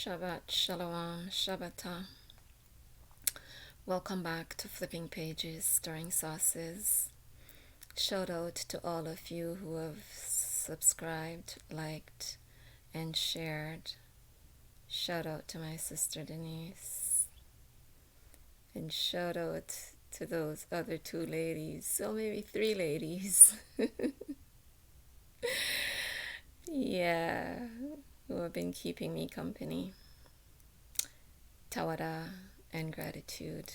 Shabbat Shalom Shabbata. Welcome back to Flipping Pages, Stirring Sauces. Shout out to all of you who have subscribed, liked, and shared. Shout out to my sister Denise. And shout out to those other two ladies, so maybe three ladies. Yeah, who have been keeping me company. Tawada and gratitude.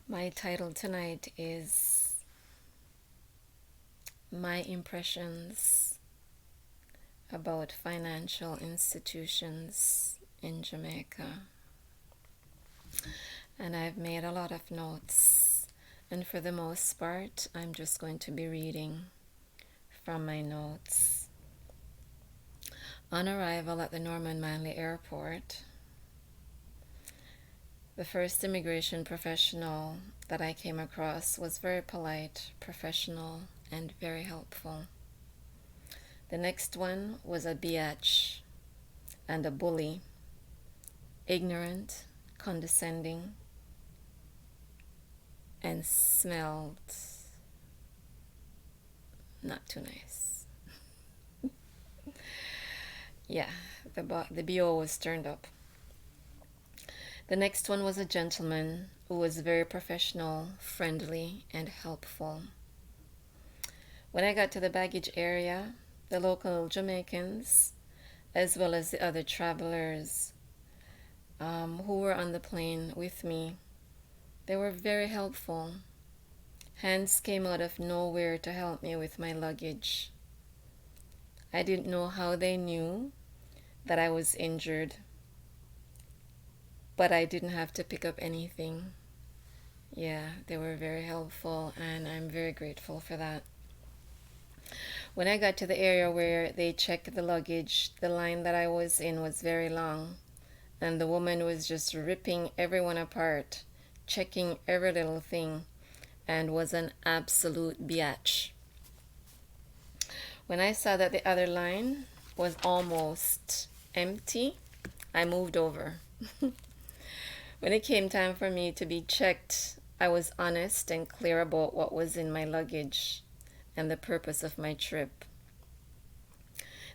My title tonight is My Impressions about Financial Institutions in Jamaica. And I've made a lot of notes, and for the most part, I'm just going to be reading from my notes. On arrival at the Norman Manley Airport, the first immigration professional that I came across was very polite, professional, and very helpful. The next one was a biatch and a bully, ignorant, condescending, and smelled not too nice. Yeah, the BO was turned up. The next one was a gentleman who was very professional, friendly, and helpful. When I got to the baggage area, the local Jamaicans, as well as the other travelers who were on the plane with me, they were very helpful. Hands came out of nowhere to help me with my luggage. I didn't know how they knew that I was injured, but I didn't have to pick up anything. Yeah, they were very helpful, and I'm very grateful for that. When I got to the area where they checked the luggage, the line that I was in was very long, and the woman was just ripping everyone apart, checking every little thing, and was an absolute biatch. When I saw that the other line was almost empty, I moved over. When it came time for me to be checked, I was honest and clear about what was in my luggage and the purpose of my trip.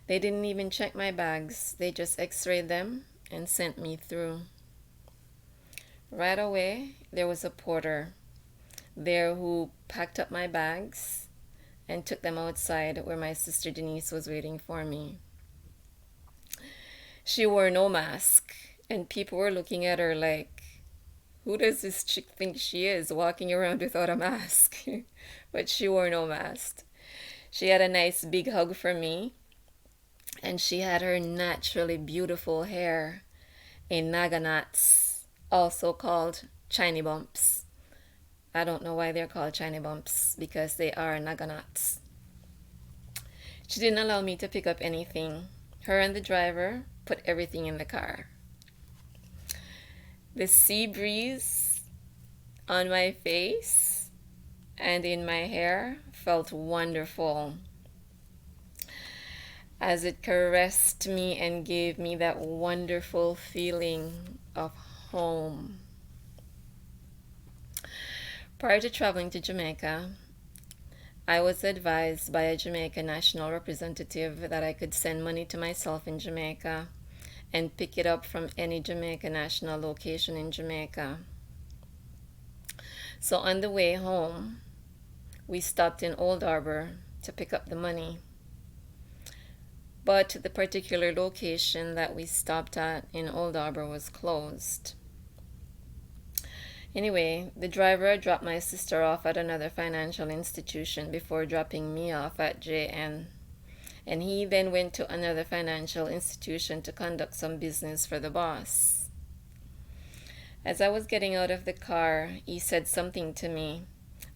They didn't even check my bags. They just x-rayed them and sent me through. Right away, there was a porter there who packed up my bags and took them outside where my sister Denise was waiting for me. She wore no mask, and people were looking at her like, who does this chick think she is, walking around without a mask? But she wore no mask. She had a nice big hug for me, and she had her naturally beautiful hair in naga knots, also called chiny bumps. I don't know why they're called chiny bumps, because they are naga knots. She didn't allow me to pick up anything. Her and the driver put everything in the car. The sea breeze on my face and in my hair felt wonderful as it caressed me and gave me that wonderful feeling of home. Prior to traveling to Jamaica, I was advised by a Jamaica National representative that I could send money to myself in Jamaica and pick it up from any Jamaica National location in Jamaica. So on the way home, we stopped in Old Harbor to pick up the money. But the particular location that we stopped at in Old Harbor was closed. Anyway, the driver dropped my sister off at another financial institution before dropping me off at JN. And he then went to another financial institution to conduct some business for the boss. As I was getting out of the car, he said something to me.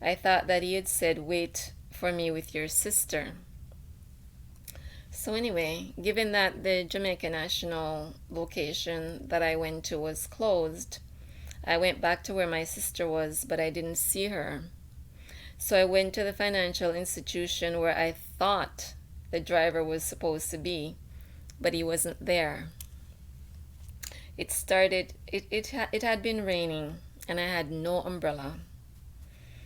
I thought that he had said, "Wait for me with your sister." So anyway, given that the Jamaica National location that I went to was closed, I went back to where my sister was, but I didn't see her. So I went to the financial institution where I thought the driver was supposed to be, but he wasn't there. It had been raining, and I had no umbrella.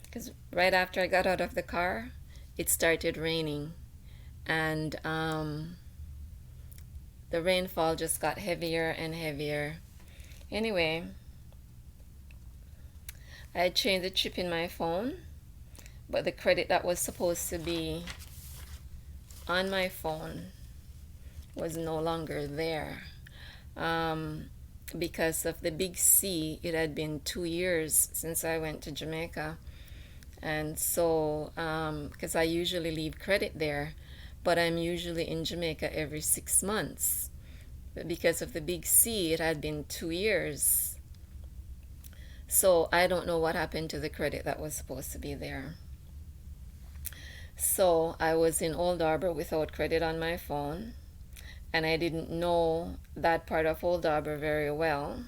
Because right after I got out of the car, it started raining, and the rainfall just got heavier and heavier. Anyway, I had changed the chip in my phone, but the credit that was supposed to be on my phone was no longer there. Because of the big C, it had been 2 years since I went to Jamaica. And so, because I usually leave credit there, but I'm usually in Jamaica every 6 months. But because of the big C, it had been 2 years. So I don't know what happened to the credit that was supposed to be there. So I was in Old Harbor without credit on my phone, and I didn't know that part of Old Harbor very well.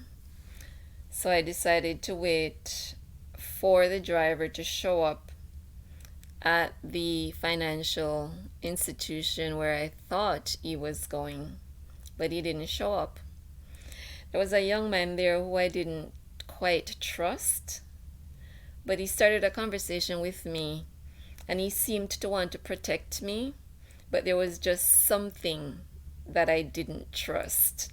So I decided to wait for the driver to show up at the financial institution where I thought he was going, but he didn't show up. There was a young man there who I didn't quite trust, but he started a conversation with me, and he seemed to want to protect me, but there was just something that I didn't trust.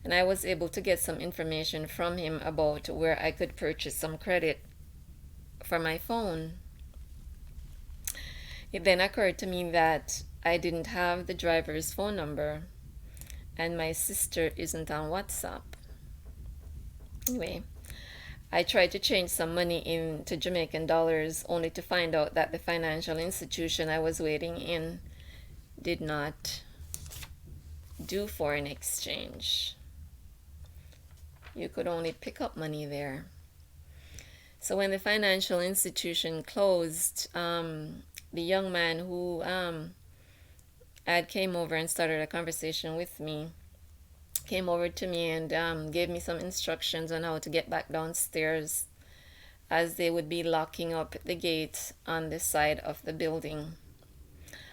And I was able to get some information from him about where I could purchase some credit for my phone. It then occurred to me that I didn't have the driver's phone number, and my sister isn't on WhatsApp. Anyway, I tried to change some money into Jamaican dollars, only to find out that the financial institution I was waiting in did not do foreign exchange. You could only pick up money there. So when the financial institution closed, the young man who had came over and started a conversation with me came over to me and gave me some instructions on how to get back downstairs, as they would be locking up the gate on the side of the building.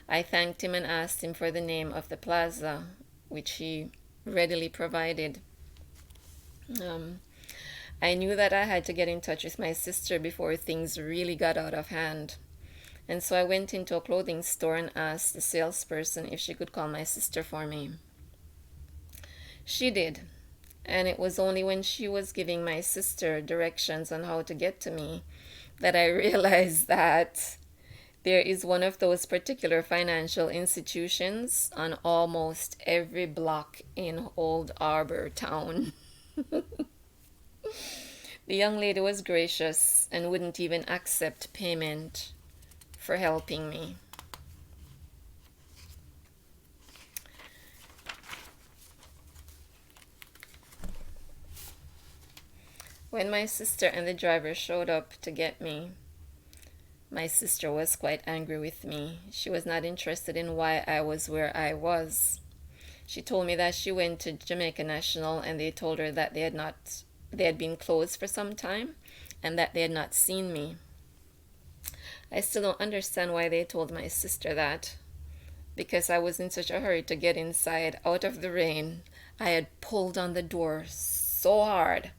I thanked him and asked him for the name of the plaza, which he readily provided. I knew that I had to get in touch with my sister before things really got out of hand. And so I went into a clothing store and asked the salesperson if she could call my sister for me. She did. And it was only when she was giving my sister directions on how to get to me that I realized that there is one of those particular financial institutions on almost every block in Old Harbor town. The young lady was gracious and wouldn't even accept payment for helping me. When my sister and the driver showed up to get me, my sister was quite angry with me. She was not interested in why I was where I was. She told me that she went to Jamaica National and they told her that they had been closed for some time and that they had not seen me. I still don't understand why they told my sister that, because I was in such a hurry to get inside out of the rain. I had pulled on the door so hard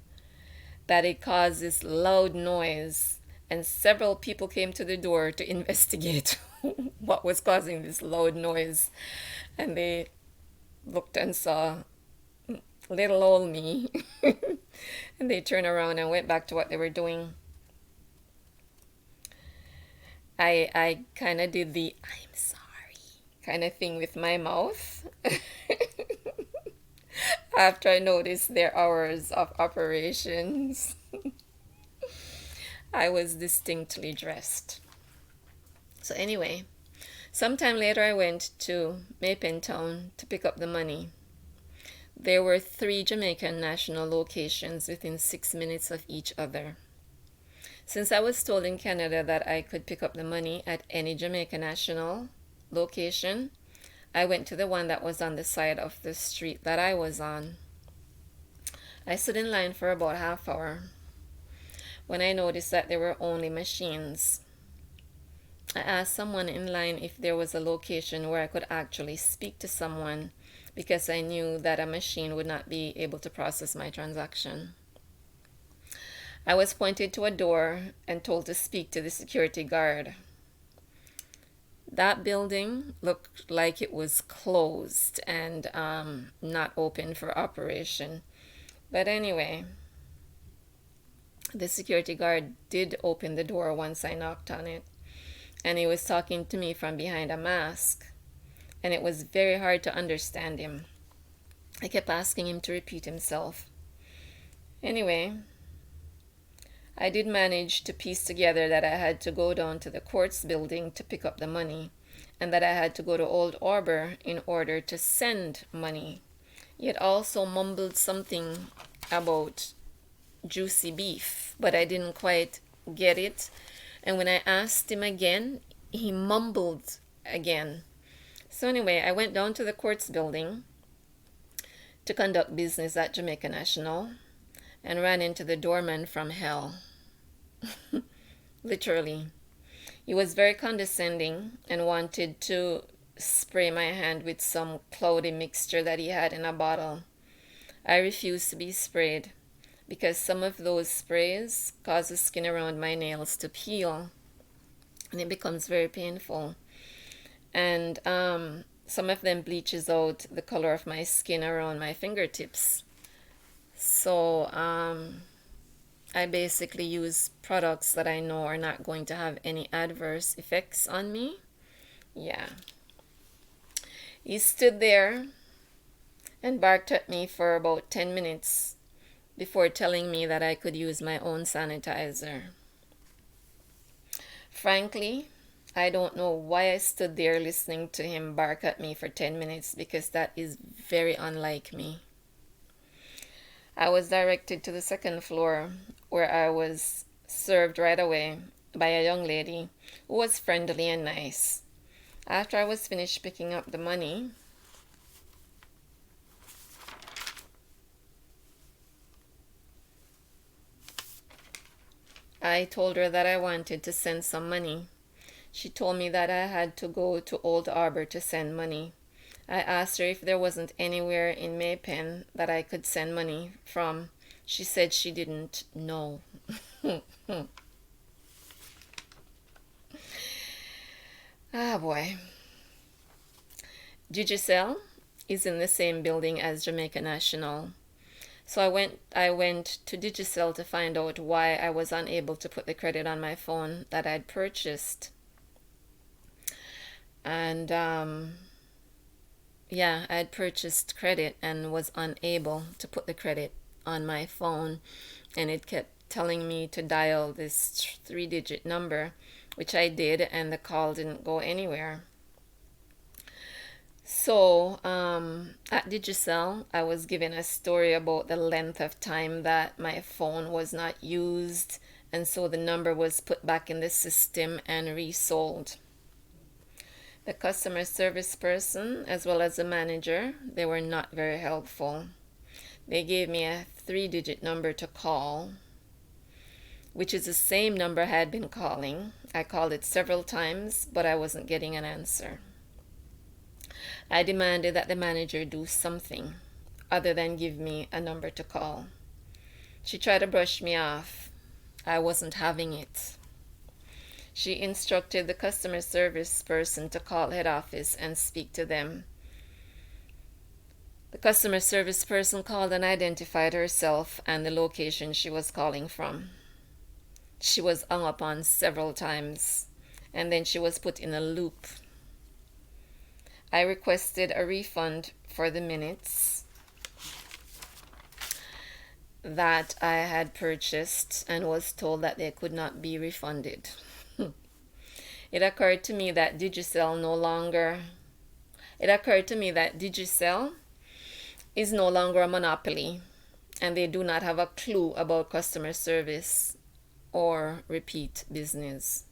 that it caused this loud noise, and several people came to the door to investigate what was causing this loud noise. And they looked and saw little old me. And they turned around and went back to what they were doing. I kind of did the "I'm sorry" kind of thing with my mouth after I noticed their hours of operations. I was distinctly dressed. So anyway, sometime later I went to Mapen Town to pick up the money. There were 3 Jamaica National locations within 6 minutes of each other. Since I was told in Canada that I could pick up the money at any Jamaica National location, I went to the one that was on the side of the street that I was on. I stood in line for about half hour when I noticed that there were only machines. I asked someone in line if there was a location where I could actually speak to someone, because I knew that a machine would not be able to process my transaction. I was pointed to a door and told to speak to the security guard. That building looked like it was closed and not open for operation. But anyway, the security guard did open the door once I knocked on it, and he was talking to me from behind a mask, and it was very hard to understand him. I kept asking him to repeat himself. Anyway, I did manage to piece together that I had to go down to the courts building to pick up the money, and that I had to go to Old Arbor in order to send money. He had also mumbled something about juicy beef, but I didn't quite get it. And when I asked him again, he mumbled again. So anyway, I went down to the courts building to conduct business at Jamaica National and ran into the doorman from hell. Literally. He was very condescending and wanted to spray my hand with some cloudy mixture that he had in a bottle. I refused to be sprayed because some of those sprays cause the skin around my nails to peel, and it becomes very painful. And some of them bleaches out the color of my skin around my fingertips. So I basically use products that I know are not going to have any adverse effects on me. Yeah. He stood there and barked at me for about 10 minutes before telling me that I could use my own sanitizer. Frankly, I don't know why I stood there listening to him bark at me for 10 minutes, because that is very unlike me. I was directed to the second floor, where I was served right away by a young lady who was friendly and nice. After I was finished picking up the money, I told her that I wanted to send some money. She told me that I had to go to Old Arbor to send money. I asked her if there wasn't anywhere in Maypen that I could send money from. She said she didn't know. Ah, boy. Digicel is in the same building as Jamaica National. So I went to Digicel to find out why I was unable to put the credit on my phone that I'd purchased. And yeah, I had purchased credit and was unable to put the credit on my phone, and it kept telling me to dial this 3-digit number, which I did, and the call didn't go anywhere. So at Digicel, I was given a story about the length of time that my phone was not used, and so the number was put back in the system and resold. The customer service person, as well as the manager, they were not very helpful. They gave me a 3-digit number to call, which is the same number I had been calling. I called it several times, but I wasn't getting an answer. I demanded that the manager do something other than give me a number to call. She tried to brush me off. I wasn't having it. She instructed the customer service person to call head office and speak to them. The customer service person called and identified herself and the location she was calling from. She was hung up on several times, and then she was put in a loop. I requested a refund for the minutes that I had purchased and was told that they could not be refunded. It occurred to me that Digicel is no longer a monopoly, and they do not have a clue about customer service or repeat business.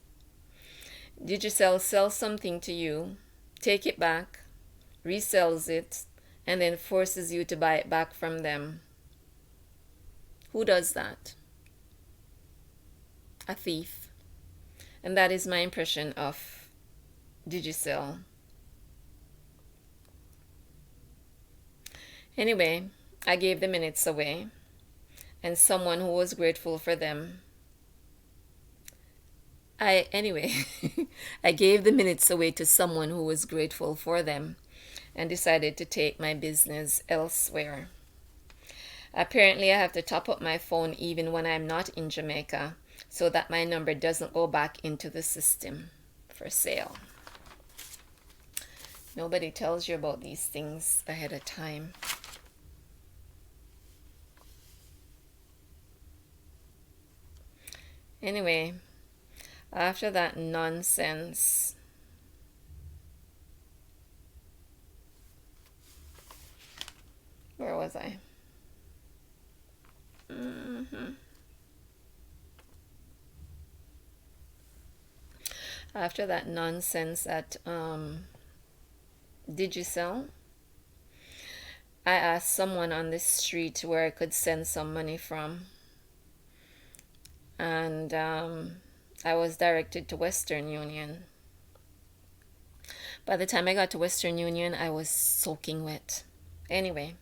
Digicel sells something to you, take it back, resells it, and then forces you to buy it back from them. Who does that? A thief. And that is my impression of Digicel. Anyway, I gave the minutes away, and someone who was grateful for them. Anyway, I gave the minutes away to someone who was grateful for them and decided to take my business elsewhere. Apparently, I have to top up my phone even when I'm not in Jamaica so that my number doesn't go back into the system for sale. Nobody tells you about these things ahead of time. Anyway, after that nonsense, where was I? After that nonsense at Digicel, I asked someone on the street where I could send some money from, and I was directed to Western Union. By the time I got to Western Union, I was soaking wet. Anyway,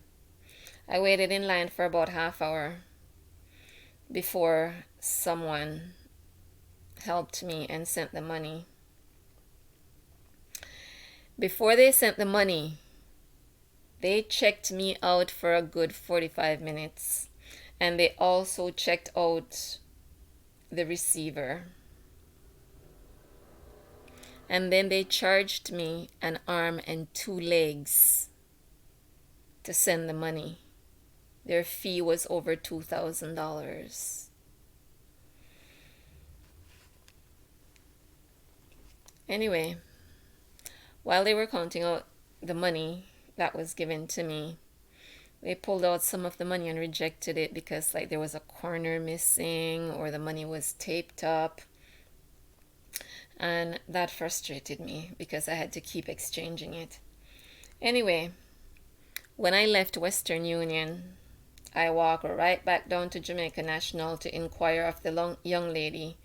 I waited in line for about half hour before someone helped me and sent the money. Before they sent the money, they checked me out for a good 45 minutes, and they also checked out the receiver. And then they charged me an arm and 2 legs to send the money. Their fee was over $2,000. Anyway, while they were counting out the money that was given to me, they pulled out some of the money and rejected it because like there was a corner missing or the money was taped up. And that frustrated me because I had to keep exchanging it. Anyway, when I left Western Union, I walked right back down to Jamaica National to inquire of the young lady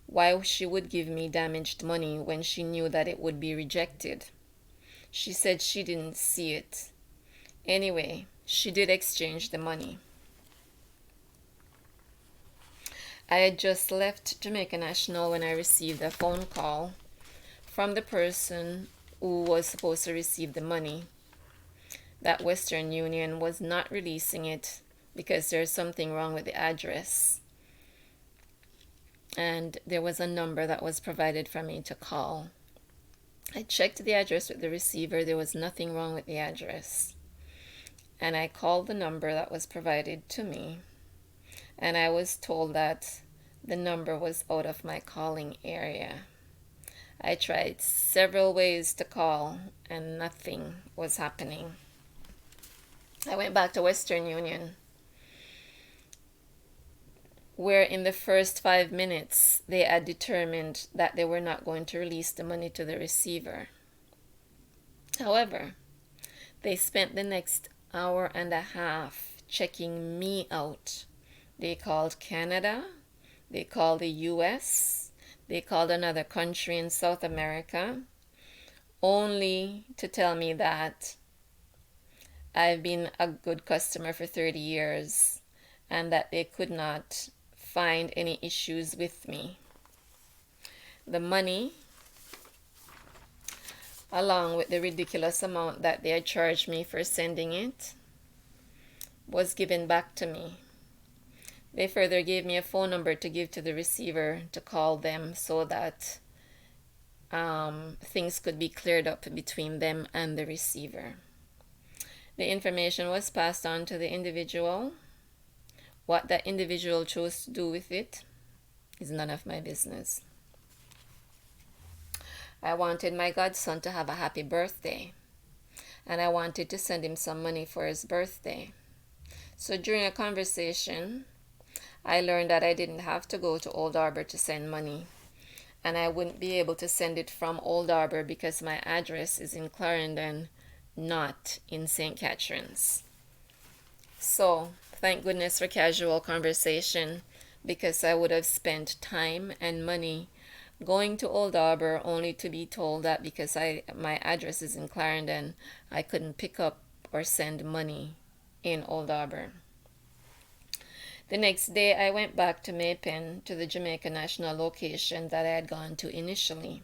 why she would give me damaged money when she knew that it would be rejected. She said she didn't see it. Anyway, she did exchange the money. I had just left Jamaica National when I received a phone call from the person who was supposed to receive the money that Western Union was not releasing it because there's something wrong with the address. And there was a number that was provided for me to call. I checked the address with the receiver. There was nothing wrong with the address. And I called the number that was provided to me. And I was told that the number was out of my calling area. I tried several ways to call and nothing was happening. I went back to Western Union, where in the first 5 minutes they had determined that they were not going to release the money to the receiver. However, they spent the next hour and a half checking me out. They called Canada, they called the US, they called another country in South America, only to tell me that I've been a good customer for 30 years and that they could not find any issues with me. The money, along with the ridiculous amount that they had charged me for sending it, was given back to me. They further gave me a phone number to give to the receiver to call them so that things could be cleared up between them and the receiver. The information was passed on to the individual. What that individual chose to do with it is none of my business. I wanted my godson to have a happy birthday, and I wanted to send him some money for his birthday. So during a conversation, I learned that I didn't have to go to Old Harbor to send money, and I wouldn't be able to send it from Old Harbor because my address is in Clarendon, not in St. Catharines. So, thank goodness for casual conversation, because I would have spent time and money going to Old Harbor only to be told that because my address is in Clarendon, I couldn't pick up or send money in Old Harbor. The next day, I went back to Maypen to the Jamaica National location that I had gone to initially.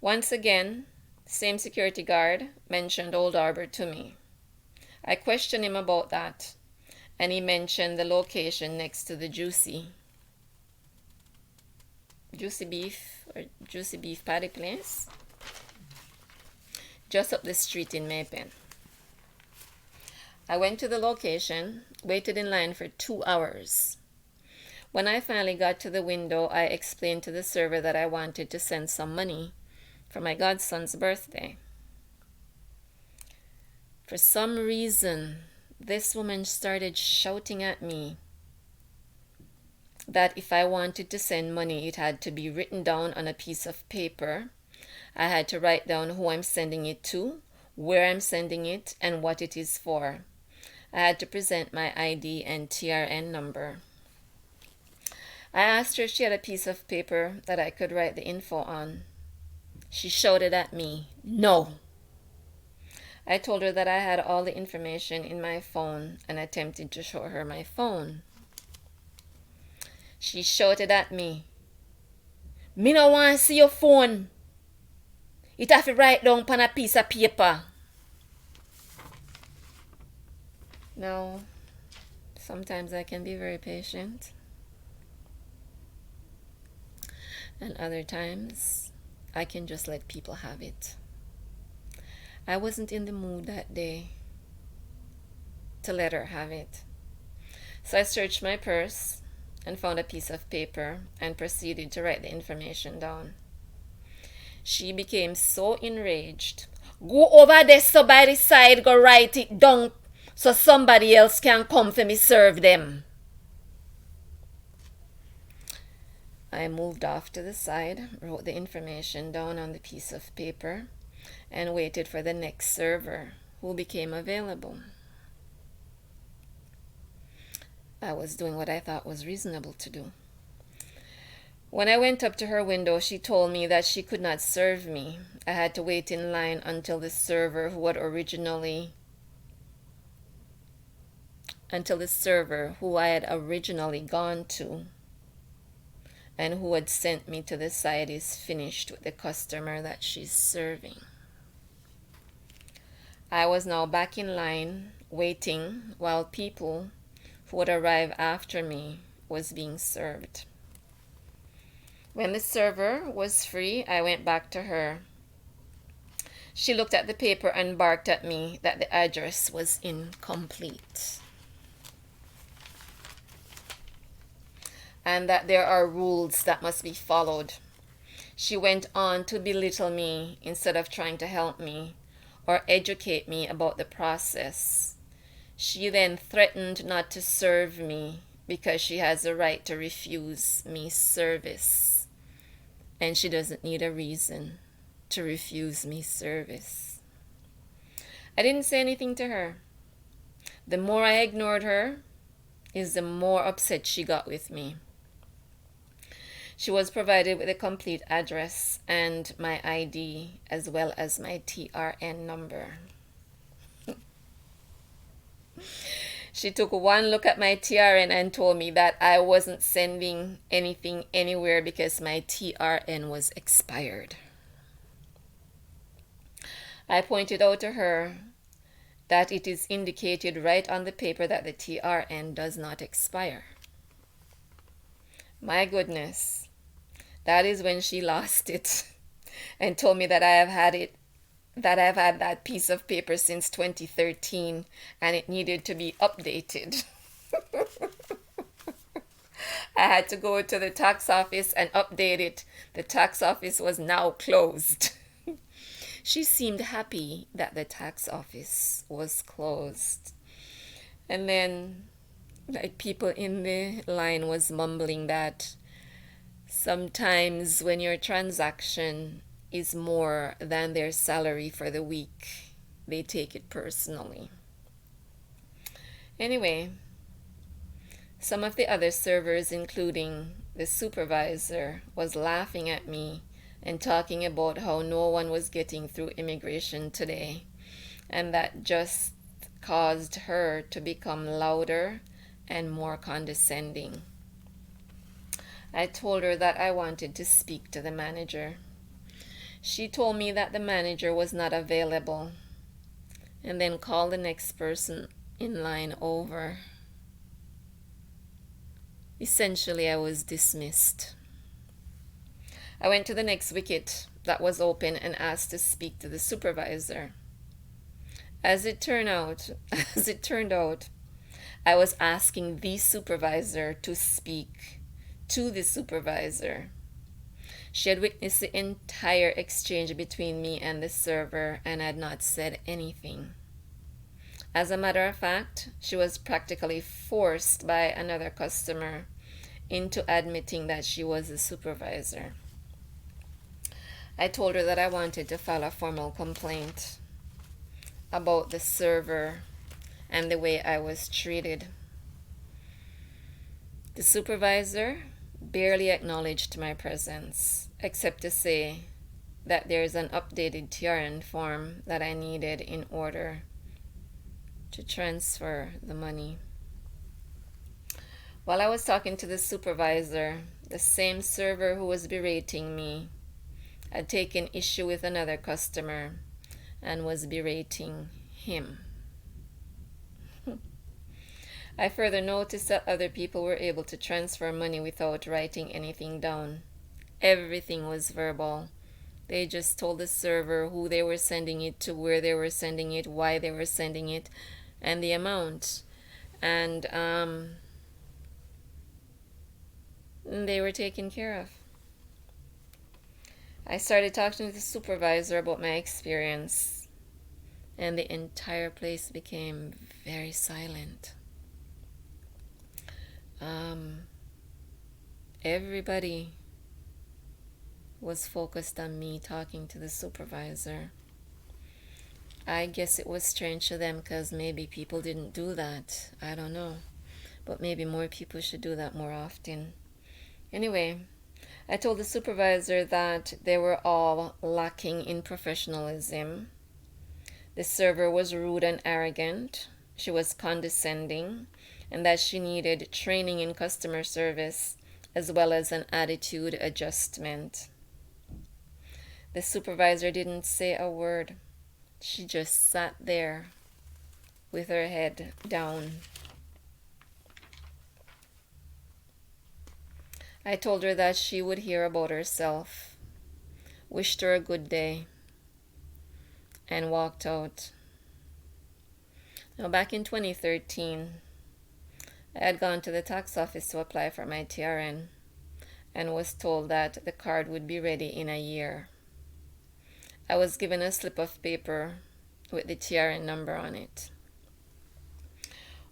Once again, same security guard mentioned Old Harbor to me. I questioned him about that, and he mentioned the location next to the Juicy beef patty place, just up the street in Maypen. I went to the location, waited in line for 2 hours. When I finally got to the window, I explained to the server that I wanted to send some money for my godson's birthday. For some reason, this woman started shouting at me that if I wanted to send money, it had to be written down on a piece of paper. I had to write down who I'm sending it to, where I'm sending it, and what it is for. I had to present my ID and TRN number. I asked her if she had a piece of paper that I could write the info on. She shouted at me, "No." I told her that I had all the information in my phone and attempted to show her my phone. She shouted at me, "Me no want to see your phone. It have to write down on a piece of paper." Now, sometimes I can be very patient, and other times I can just let people have it. I wasn't in the mood that day to let her have it. So I searched my purse and found a piece of paper and proceeded to write the information down. She became so enraged. "Go over there so by the side, go write it down so somebody else can come for me serve them." I moved off to the side, wrote the information down on the piece of paper, and waited for the next server who became available. I was doing what I thought was reasonable to do. When I went up to her window, she told me that she could not serve me. I had to wait in line until the server who I had originally gone to and who had sent me to the side is finished with the customer that she's serving. I was now back in line, waiting while people who would arrive after me was being served. When the server was free, I went back to her. She looked at the paper and barked at me that the address was incomplete and that there are rules that must be followed. She went on to belittle me instead of trying to help me or educate me about the process. She then threatened not to serve me because she has the right to refuse me service, and she doesn't need a reason to refuse me service. I didn't say anything to her. The more I ignored her, the more upset she got with me. She was provided with a complete address and my ID as well as my TRN number. She took one look at my TRN and told me that I wasn't sending anything anywhere because my TRN was expired. I pointed out to her that it is indicated right on the paper that the TRN does not expire. My goodness, that is when she lost it and told me that I've had that piece of paper since 2013 and it needed to be updated. I had to go to the tax office and update it. The tax office was now closed. She seemed happy that the tax office was closed. And then people in the line was mumbling that sometimes when your transaction is more than their salary for the week, they take it personally. Anyway, some of the other servers, including the supervisor, was laughing at me and talking about how no one was getting through immigration today, and that just caused her to become louder and more condescending. I told her that I wanted to speak to the manager. She told me that the manager was not available and then called the next person in line over. Essentially, I was dismissed. I went to the next wicket that was open and asked to speak to the supervisor. As it turned out, I was asking the supervisor to speak to the supervisor. She had witnessed the entire exchange between me and the server and had not said anything. As a matter of fact, she was practically forced by another customer into admitting that she was a supervisor. I told her that I wanted to file a formal complaint about the server and the way I was treated. The supervisor barely acknowledged my presence, except to say that there's an updated TRN form that I needed in order to transfer the money. While I was talking to the supervisor, the same server who was berating me had taken issue with another customer and was berating him. I further noticed that other people were able to transfer money without writing anything down. Everything was verbal. They just told the server who they were sending it to, where they were sending it, why they were sending it, and the amount. And they were taken care of. I started talking to the supervisor about my experience, and the entire place became very silent. Everybody was focused on me talking to the supervisor. I guess it was strange to them because maybe people didn't do that. I don't know. But maybe more people should do that more often. Anyway, I told the supervisor that they were all lacking in professionalism. The server was rude and arrogant. She was condescending, and that she needed training in customer service as well as an attitude adjustment. The supervisor didn't say a word. She just sat there with her head down. I told her that she would hear about herself, wished her a good day, and walked out. Now, back in 2013, I had gone to the tax office to apply for my TRN and was told that the card would be ready in a year. I was given a slip of paper with the TRN number on it.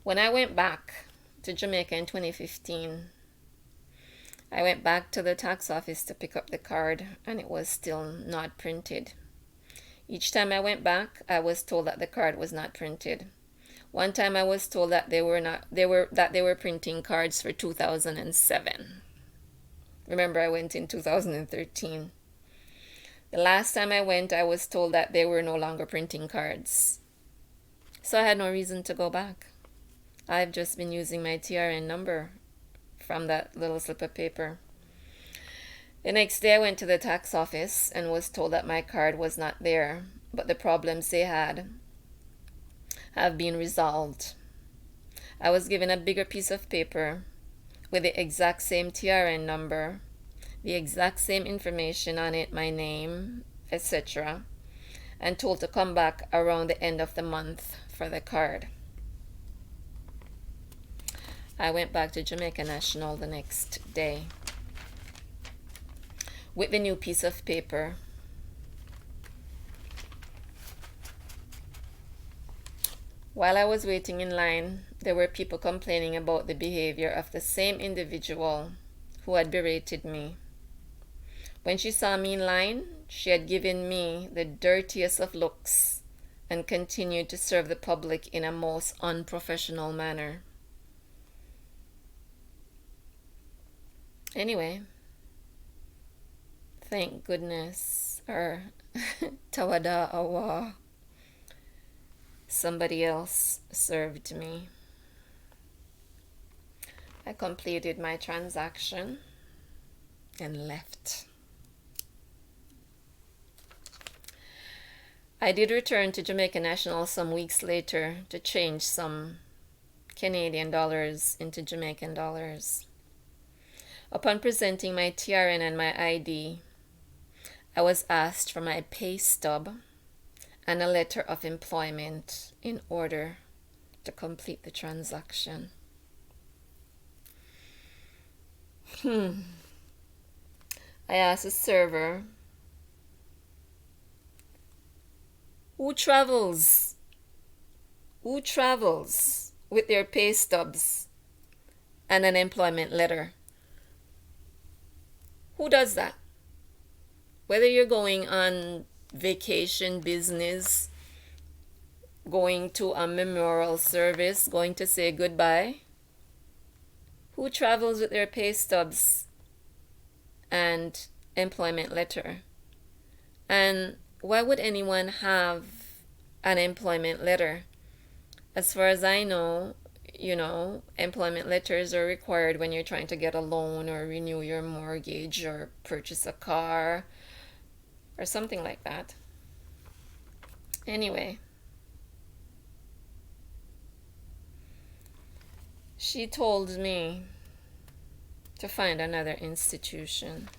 When I went back to Jamaica in 2015, I went back to the tax office to pick up the card and it was still not printed. Each time I went back, I was told that the card was not printed. One time I was told that they were printing cards for 2007. Remember, I went in 2013. The last time I went, I was told that they were no longer printing cards. So I had no reason to go back. I've just been using my TRN number from that little slip of paper. The next day I went to the tax office and was told that my card was not there, but the problems they had have been resolved. I was given a bigger piece of paper with the exact same TRN number, the exact same information on it, my name, etc., and told to come back around the end of the month for the card. I went back to Jamaica National the next day with the new piece of paper. While I was waiting in line, there were people complaining about the behavior of the same individual who had berated me. When she saw me in line, she had given me the dirtiest of looks and continued to serve the public in a most unprofessional manner. Anyway, thank goodness, or Tawada Awa, somebody else served me. I completed my transaction and left. I did return to Jamaica National some weeks later to change some Canadian dollars into Jamaican dollars. Upon presenting my TRN and my ID, I was asked for my pay stub and a letter of employment in order to complete the transaction. I asked the server, who travels with their pay stubs and an employment letter? Who does that? Whether you're going on vacation, business, going to a memorial service, going to say goodbye, who travels with their pay stubs and employment letter? And why would anyone have an employment letter? As far as I know, employment letters are required when you're trying to get a loan or renew your mortgage or purchase a car or something like that. Anyway, she told me to find another institution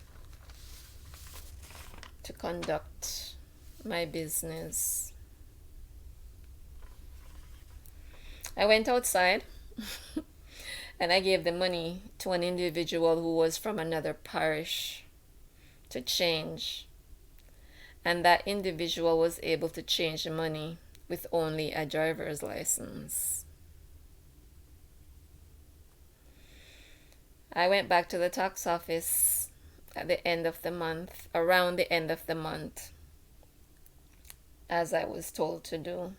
to conduct my business. I went outside and I gave the money to an individual who was from another parish to change. And that individual was able to change the money with only a driver's license. I went back to the tax office at the end of the month, around the end of the month, as I was told to do,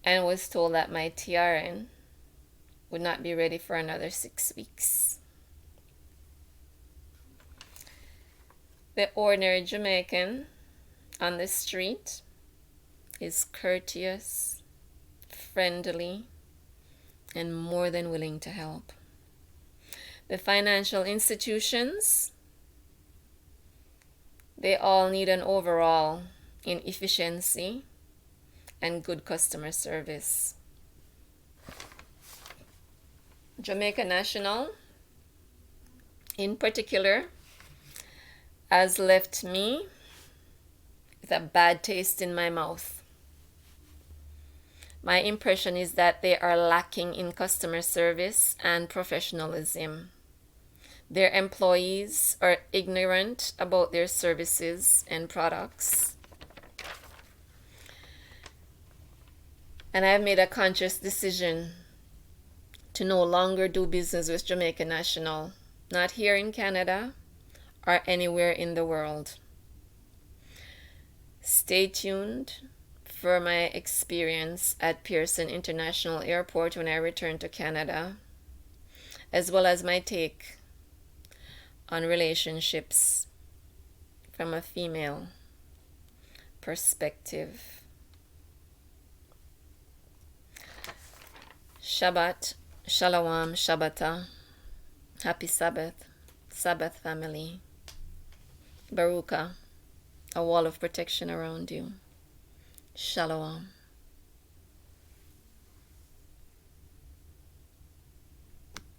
and was told that my TRN would not be ready for another 6 weeks. The ordinary Jamaican on the street is courteous, friendly, and more than willing to help. The financial institutions, they all need an overall in efficiency and good customer service. Jamaica National, in particular, has left me with a bad taste in my mouth. My impression is that they are lacking in customer service and professionalism. Their employees are ignorant about their services and products. And I've made a conscious decision to no longer do business with Jamaica National, not here in Canada or anywhere in the world. Stay tuned for my experience at Pearson International Airport when I return to Canada, as well as my take on relationships from a female perspective. Shabbat, Shalom, Shabbata, Happy Sabbath, Sabbath family. Baruka, a wall of protection around you. Shalom.